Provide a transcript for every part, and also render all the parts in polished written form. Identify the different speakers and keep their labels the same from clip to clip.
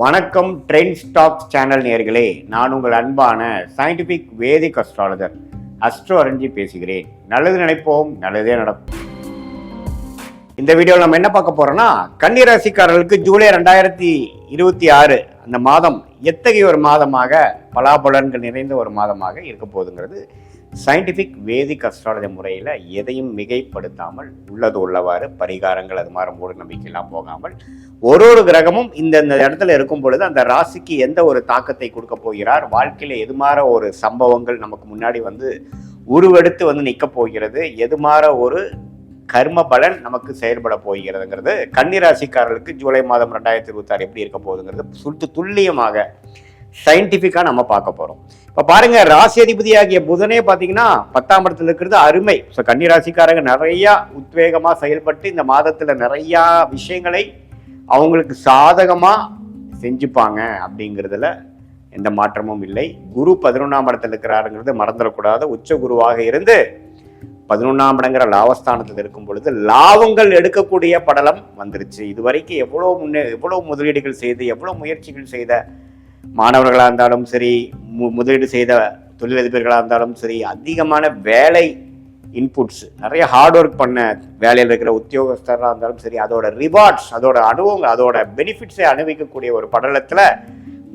Speaker 1: வணக்கம் trend stocks channel நேயர்களே, நான் உங்கள் அன்பான சயின்டிபிக் வேதிக் அஸ்ட்ராலஜர் அஸ்ட்ரோ அரஞ்சி பேசுகிறேன். நல்லது நினைப்போம், நல்லதே நடக்கும். இந்த வீடியோவில் நம்ம என்ன பார்க்க போறோம்னா, கன்னி ராசிக்காரர்களுக்கு ஜூலை 2026 அந்த மாதம் எத்தகைய ஒரு மாதமாக பலாபலன்கள் நிறைந்த ஒரு மாதமாக இருக்க போகுதுங்கிறது சயின்டிபிக் வேதிக் அஸ்ட்ராலஜி முறையில் எதையும் மிகைப்படுத்தாமல் உள்ளது உள்ளவாறு பரிகாரங்கள் அது மாதிரி மூட நம்பிக்கையெல்லாம் போகாமல் ஒரு கிரகமும் இந்த இடத்துல இருக்கும் பொழுது அந்த ராசிக்கு எந்த ஒரு தாக்கத்தை கொடுக்க போகிறார், வாழ்க்கையில் எது மாதிரி ஒரு சம்பவங்கள் நமக்கு முன்னாடி உருவெடுத்து நிற்க போகிறது, எது மாதிரி ஒரு கர்ம பலன் நமக்கு செயல்பட போகிறதுங்கிறது கன்னி ராசிக்காரர்களுக்கு ஜூலை மாதம் 2026 எப்படி இருக்க போகுதுங்கிறது துல்லியமாக சயின்டிஃபிக்காக நம்ம பார்க்க போகிறோம். இப்போ பாருங்க, ராசி அதிபதி ஆகிய புதனே பார்த்தீங்கன்னா 10ஆம் இடத்துல இருக்கிறது அருமை. ஸோ கன்னி ராசிக்காரங்க நிறையா உத்வேகமாக செயல்பட்டு இந்த மாதத்தில் நிறையா விஷயங்களை அவங்களுக்கு சாதகமாக செஞ்சுப்பாங்க அப்படிங்கிறதுல எந்த மாற்றமும் இல்லை. குரு 11ஆம் இடத்துல இருக்கிறாருங்கிறது மறந்துடக்கூடாது. உச்ச குருவாக இருந்து 11ஆம் இடங்கிற லாபஸ்தானத்தில் இருக்கும் பொழுது லாபங்கள் எடுக்கக்கூடிய படலம் வந்துருச்சு. இதுவரைக்கும் எவ்வளோ முதலீடுகள் செய்து எவ்வளோ முயற்சிகள் செய்த மாணவர்களாக இருந்தாலும் சரி, முதலீடு செய்த தொழிலதிபர்களாக இருந்தாலும் சரி, அதிகமான வேலை இன்புட்ஸ், நிறைய ஹார்ட் ஒர்க் பண்ண வேலையில் இருக்கிற உத்தியோகஸ்தராக இருந்தாலும் சரி, அதோட ரிவார்ட்ஸ், அதோட அனுபவங்கள், அதோட பெனிஃபிட்ஸை அனுபவிக்கக்கூடிய ஒரு படலத்தில்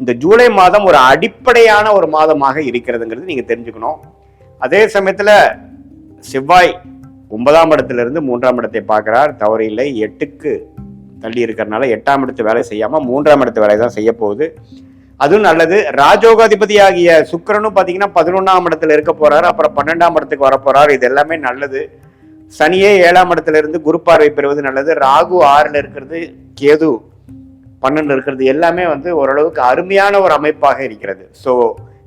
Speaker 1: இந்த ஜூலை மாதம் ஒரு அடிப்படையான ஒரு மாதமாக இருக்கிறதுங்கிறது நீங்கள் தெரிஞ்சுக்கணும். அதே சமயத்தில் செவ்வாய் 9ஆம் இடத்திலிருந்து 3ஆம் இடத்தை பார்க்குறார், தவறு இல்லை. 8க்கு தள்ளி இருக்கிறதுனால 8ஆம் இடத்து வேலை செய்யாமல் 3ஆம் இடத்து வேலை தான் செய்ய போகுது. அதுவும் நல்லது. ராஜோகாதிபதி ஆகிய சுக்கிரனும் பார்த்தீங்கன்னா 11ஆம் இடத்துல இருக்க போறாரு, அப்புறம் 12ஆம் இடத்துக்கு வர போறாரு. இது எல்லாமே நல்லது. சனியே 7ஆம் இடத்துல இருந்து குரு பார்வை பெறுவது நல்லது. ராகு 6ல் இருக்கிறது, கேது 12 இருக்கிறது, எல்லாமே ஓரளவுக்கு அருமையான ஒரு அமைப்பாக இருக்கிறது. ஸோ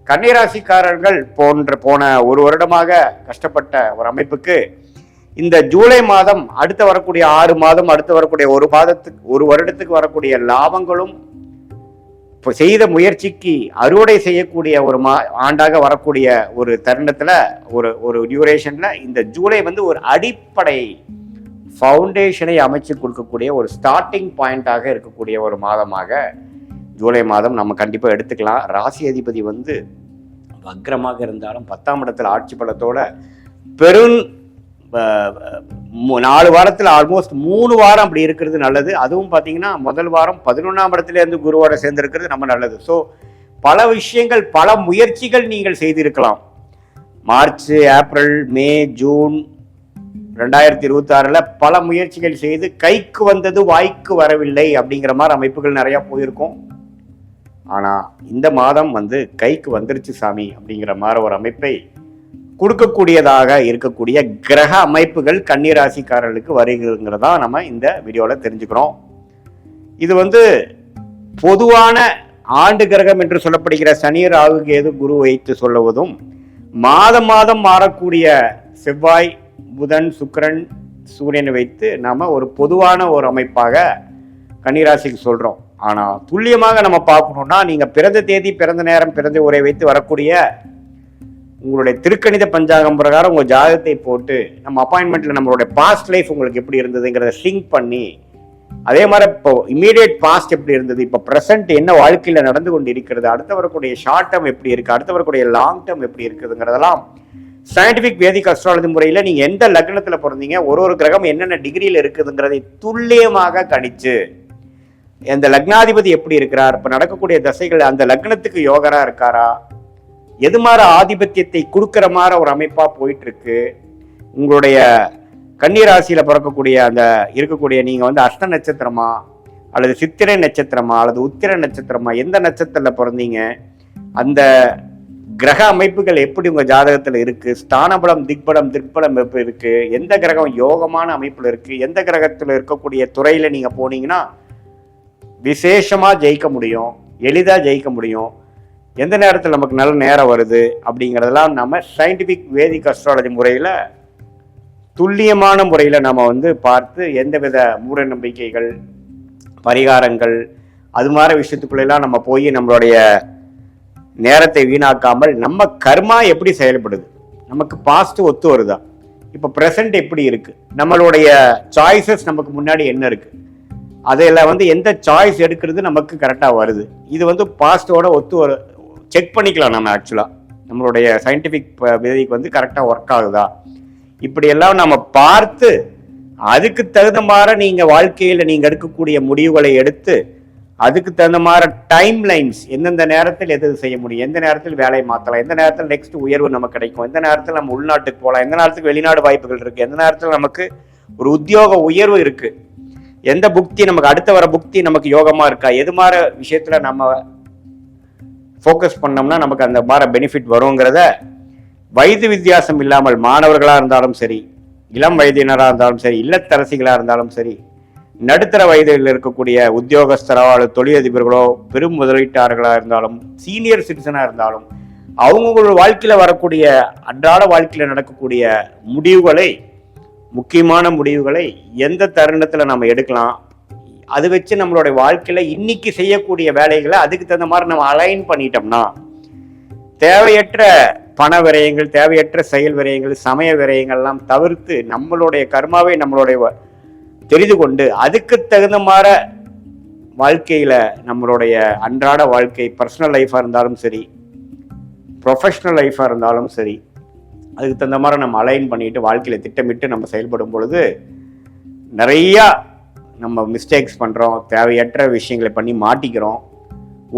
Speaker 1: கன்னிராசிக்காரர்கள் போன ஒரு வருடமாக கஷ்டப்பட்ட ஒரு அமைப்புக்கு இந்த ஜூலை மாதம், அடுத்து வரக்கூடிய 6 மாதம், அடுத்து வரக்கூடிய ஒரு வருடத்துக்கு வரக்கூடிய லாபங்களும் செய்த முயற்சிக்கு அறுவடை செய்யக்கூடிய ஒரு ஆண்டாக வரக்கூடிய ஒரு தருணத்துல ஒரு டியூரேஷன்ல இந்த ஜூலை ஒரு அடிப்படை ஃபவுண்டேஷனை அமைச்சு கொடுக்கக்கூடிய ஒரு ஸ்டார்டிங் பாயிண்டாக இருக்கக்கூடிய ஒரு மாதமாக ஜூலை மாதம் நம்ம கண்டிப்பா எடுத்துக்கலாம். ராசி அதிபதி வக்ரமாக இருந்தாலும் 10ஆம் இடத்துல ஆட்சி பலத்தோட 4 வாரத்தில் ஆல்மோஸ்ட் 3 வாரம் அப்படி இருக்கிறது நல்லது. அதுவும் பார்த்தீங்கன்னா முதல் வாரம் 11ஆம் இடத்துல இருந்து குருவோட சேர்ந்திருக்கிறது நம்ம நல்லது. ஸோ பல விஷயங்கள், பல முயற்சிகள் நீங்கள் செய்திருக்கலாம். மார்ச், ஏப்ரல், மே, ஜூன் 2026 பல முயற்சிகள் செய்து கைக்கு வந்தது வாய்க்கு வரவில்லை அப்படிங்கிற மாதிரி அமைப்புகள் நிறையா போயிருக்கும். ஆனால் இந்த மாதம் கைக்கு வந்துருச்சு சாமி அப்படிங்கிற மாதிரி ஒரு அமைப்பை கொடுக்கக்கூடியதாக இருக்கக்கூடிய கிரக அமைப்புகள் கன்னி ராசிக்காரர்களுக்கு வருகிறதா நம்ம இந்த வீடியோவில் தெரிஞ்சுக்கிறோம். இது பொதுவான ஆண்டு கிரகம் என்று சொல்லப்படுகிற சனி, ராகு, கேது, குரு வைத்து சொல்லுவதும், மாதம் மாறக்கூடிய செவ்வாய், புதன், சுக்கிரன், சூரியனை வைத்து நாம ஒரு பொதுவான ஒரு அமைப்பாக கன்னிராசிக்கு சொல்றோம். ஆனால் துல்லியமாக நம்ம பார்க்கணும்னா, நீங்க பிறந்த தேதி, பிறந்த நேரம், பிறந்த உரை வைத்து வரக்கூடிய உங்களுடைய திருக்கணித பஞ்சாங்கம் பிரகாரம் உங்கள் ஜாதகத்தை போட்டு நம்ம அப்பாயின்மெண்ட்டில் நம்மளுடைய பாஸ்ட் லைஃப் உங்களுக்கு எப்படி இருந்ததுங்கிறத சிங்க் பண்ணி, அதே மாதிரி இப்போ இமீடியட் பாஸ்ட் எப்படி இருந்தது, இப்போ ப்ரெசென்ட் என்ன வாழ்க்கையில் நடந்து கொண்டு இருக்கிறது, அடுத்து வரக்கூடிய ஷார்ட் டேர்ம் எப்படி இருக்குது, அடுத்து வரக்கூடிய லாங் டேர்ம் எப்படி இருக்குதுங்கிறதெல்லாம் சயின்டிஃபிக் வேதிக் அஸ்ட்ராலஜி முறையில் நீங்கள் எந்த லக்னத்தில் பிறந்தீங்க, ஒரு கிரகம் என்னென்ன டிகிரியில் இருக்குதுங்கிறதை துல்லியமாக கணிச்சு, அந்த லக்னாதிபதி எப்படி இருக்கிறார், இப்போ நடக்கக்கூடிய தசைகள் அந்த லக்னத்துக்கு யோகரா இருக்காரா, எது மாதிரி ஆதிபத்தியத்தை கொடுக்கிற மாதிரி ஒரு அமைப்பா போயிட்டு இருக்கு. உங்களுடைய கன்னி ராசியில பிறக்கக்கூடிய அந்த இருக்கக்கூடிய நீங்க அஸ்த நட்சத்திரமா அல்லது சித்திரை நட்சத்திரமா அல்லது உத்திர நட்சத்திரமா, எந்த நட்சத்திரத்துல பிறந்தீங்க, அந்த கிரக அமைப்புகள் எப்படி உங்க ஜாதகத்துல இருக்கு, ஸ்தானபலம், திக்பலம் எப்படி இருக்கு, எந்த கிரகம் யோகமான அமைப்புல இருக்கு, எந்த கிரகத்துல இருக்கக்கூடிய துறையில நீங்க போனீங்கன்னா விசேஷமா ஜெயிக்க முடியும், எளிதா ஜெயிக்க முடியும், எந்த நேரத்தில் நமக்கு நல்ல நேரம் வருது அப்படிங்கிறதெல்லாம் நம்ம சயின்டிஃபிக் வேதிக் அஸ்ட்ராலஜி முறையில் துல்லியமான முறையில் நம்ம பார்த்து எந்தவித மூட நம்பிக்கைகள், பரிகாரங்கள், அது மாதிரி விஷயத்துக்குள்ளெல்லாம் நம்ம போய் நம்மளுடைய நேரத்தை வீணாக்காமல் நம்ம கர்மா எப்படி செயல்படுது, நமக்கு பாஸ்ட் ஒத்து வருதா, இப்போ ப்ரெசண்ட் எப்படி இருக்கு, நம்மளுடைய சாய்ஸஸ் நமக்கு முன்னாடி என்ன இருக்கு, அதில் வந்து எந்த சாய்ஸ் எடுக்கிறது நமக்கு கரெக்டாக வருது. இது வந்து பாஸ்டோட செக் பண்ணிக்கலாம் நம்ம. ஆக்சுவலாக நம்மளுடைய சயின்டிஃபிக் விதிக்கு வந்து கரெக்டாக ஒர்க் ஆகுதா, இப்படியெல்லாம் நம்ம பார்த்து அதுக்கு தகுந்த மாதிரி நீங்கள் வாழ்க்கையில் நீங்கள் எடுக்கக்கூடிய முடிவுகளை எடுத்து அதுக்கு தகுந்த மாதிரி டைம் லைன்ஸ், எந்தெந்த நேரத்தில் எது செய்ய முடியும், எந்த நேரத்தில் வேலையை மாற்றலாம், எந்த நேரத்தில் நெக்ஸ்ட் உயர்வு நமக்கு கிடைக்கும், எந்த நேரத்தில் நம்ம உள்நாட்டுக்கு போகலாம், எந்த நேரத்துக்கு வெளிநாடு வாய்ப்புகள் இருக்குது, எந்த நேரத்தில் நமக்கு ஒரு உத்தியோக உயர்வு இருக்குது, எந்த புக்தி நமக்கு அடுத்த வர புக்தி நமக்கு யோகமாக இருக்கா, எது மாதிரி விஷயத்தில் நம்ம ஃபோக்கஸ் பண்ணோம்னா நமக்கு அந்த மாதிரி பெனிஃபிட் வருங்கிறத வயது வித்தியாசம் இல்லாமல் மாணவர்களாக இருந்தாலும் சரி, இளம் வயதினராக இருந்தாலும் சரி, இல்லத்தரசிகளாக இருந்தாலும் சரி, நடுத்தர வயதில் இருக்கக்கூடிய உத்தியோகஸ்தரோ அல்லது தொழிலதிபர்களோ பெரும் முதலீட்டாளர்களாக இருந்தாலும் சீனியர் சிட்டிசனாக இருந்தாலும் அவங்களோட வாழ்க்கையில் வரக்கூடிய அன்றாட வாழ்க்கையில் நடக்கக்கூடிய முடிவுகளை, முக்கியமான முடிவுகளை எந்த தருணத்தில் நம்ம எடுக்கலாம், அது வச்சு நம்மளுடைய வாழ்க்கையில் இன்னைக்கு செய்யக்கூடிய வேலைகளை அதுக்கு தகுந்த மாதிரி நம்ம அலைன் பண்ணிட்டோம்னா தேவையற்ற பண விரயங்கள், தேவையற்ற செயல் விரயங்கள், சமய விரயங்கள்லாம் தவிர்த்து நம்மளுடைய கர்மாவை நம்மளுடைய தெரிந்து கொண்டு அதுக்கு தகுந்த மாதிரி வாழ்க்கையில் நம்மளுடைய அன்றாட வாழ்க்கை, பர்சனல் லைஃபாக இருந்தாலும் சரி, ப்ரொஃபஷ்னல் லைஃபாக இருந்தாலும் சரி, அதுக்கு தகுந்த மாதிரி நம்ம அலைன் பண்ணிட்டு வாழ்க்கையில் திட்டமிட்டு நம்ம செயல்படும் பொழுது நிறையா நம்ம மிஸ்டேக்ஸ் பண்ணுறோம், தேவையற்ற விஷயங்களை பண்ணி மாட்டிக்கிறோம்.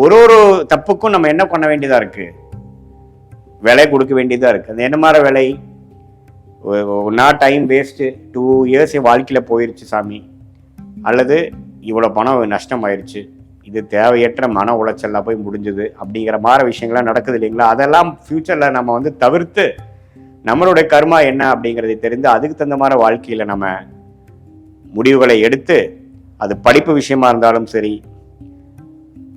Speaker 1: ஒரு தப்புக்கும் நம்ம என்ன பண்ண வேண்டியதாக இருக்குது, விலை கொடுக்க வேண்டியதாக இருக்குது. அது என்ன மாதிரி விலை? ஒன்றா டைம் வேஸ்ட்டு, 2 years என் வாழ்க்கையில் போயிடுச்சு சாமி, அல்லது இவ்வளோ பணம் நஷ்டம் ஆயிடுச்சு, இது தேவையற்ற மன உளைச்சலாக போய் முடிஞ்சுது அப்படிங்கிற மாதிரி விஷயங்கள்லாம் நடக்குது இல்லைங்களா? அதெல்லாம் ஃப்யூச்சரில் நம்ம வந்து தவிர்த்து நம்மளுடைய கர்மா என்ன அப்படிங்கிறதை தெரிந்து அதுக்கு தகுந்த மாதிரி வாழ்க்கையில் நம்ம முடிவுகளை எடுத்து, அது படிப்பு விஷயமா இருந்தாலும் சரி,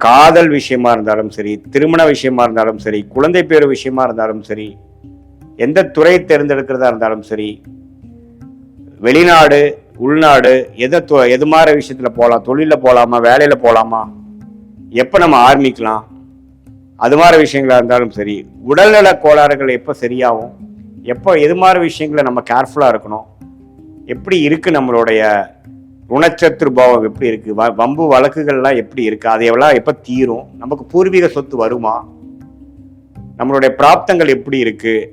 Speaker 1: காதல் விஷயமா இருந்தாலும் சரி, திருமண விஷயமா இருந்தாலும் சரி, குழந்தை பேரு விஷயமா இருந்தாலும் சரி, எந்த துறையை தேர்ந்தெடுக்கிறதா இருந்தாலும் சரி, வெளிநாடு உள்நாடு எது மாதிரி விஷயத்தில் போகலாம், தொழிலில் போகலாமா, வேலையில் போகலாமா, எப்போ நம்ம ஆரம்பிக்கலாம், அது மாதிரி விஷயங்களாக இருந்தாலும் சரி, உடல்நல கோளாறுகள் எப்போ சரியாகும், எப்போ எது மாதிரி விஷயங்களை நம்ம கேர்ஃபுல்லாக இருக்கணும், எப்படி இருக்குது நம்மளுடைய ருணச்சத்ரு பாவம் எப்படி இருக்குது, வம்பு வழக்குகள்லாம் எப்படி இருக்குது, அது எவ்வளோ எப்போ தீரும், நமக்கு பூர்வீக சொத்து வருமா, நம்மளுடைய பிராப்தங்கள் எப்படி இருக்குது,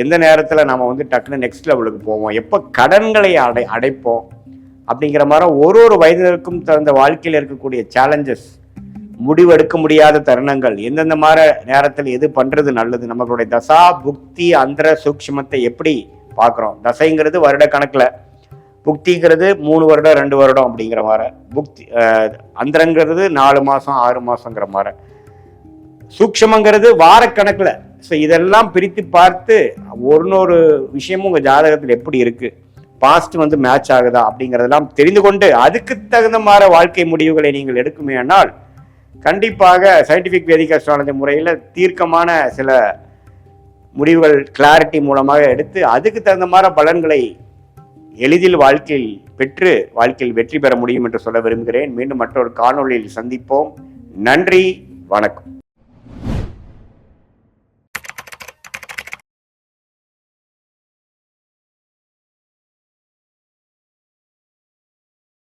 Speaker 1: எந்த நேரத்தில் நம்ம வந்து டக்குன்னு நெக்ஸ்ட் லெவலுக்கு போவோம், எப்போ கடன்களை அடைப்போம் அப்படிங்கிற மாதிரி ஒரு வயதினருக்கும் தகுந்த வாழ்க்கையில் இருக்கக்கூடிய சேலஞ்சஸ், முடிவெடுக்க முடியாத தருணங்கள், எந்தெந்த மாதிரி நேரத்தில் எது பண்ணுறது நல்லது, நம்மளுடைய தசா புக்தி அந்தர சூக்ஷ்மத்தை எப்படி பார்க்குறோம். தசைங்கிறது வருட கணக்கில், புக்திங்கிறது 3 வருடம் 2 வருடம் அப்படிங்கிற மாதிரி, புக்தி அந்தரங்கிறது 4 மாதம் 6 மாதங்கிற மாதிரி, சூக்ஷ்மங்கிறது வாரக்கணக்கில். ஸோ இதெல்லாம் பிரித்து பார்த்து ஒரு விஷயமும் உங்கள் ஜாதகத்தில் எப்படி இருக்குது, பாஸ்ட் வந்து மேட்ச் ஆகுதா அப்படிங்கிறதெல்லாம் தெரிந்து கொண்டு அதுக்கு தகுந்த மாதிரி வாழ்க்கை முடிவுகளை நீங்கள் எடுக்குமேனால் கண்டிப்பாக சயின்டிஃபிக் வேதிக் அஸ்ட்ராலஜி முறையில் தீர்க்கமான சில முடிவுகள் கிளாரிட்டி மூலமாக எடுத்து அதுக்கு தகுந்த மாதிரி பலன்களை எளிதில் வாழ்க்கையில் பெற்று வாழ்க்கையில் வெற்றி பெற முடியும் என்று சொல்ல விரும்புகிறேன். மீண்டும் மற்றொரு காணொளியில் சந்திப்போம். நன்றி, வணக்கம்.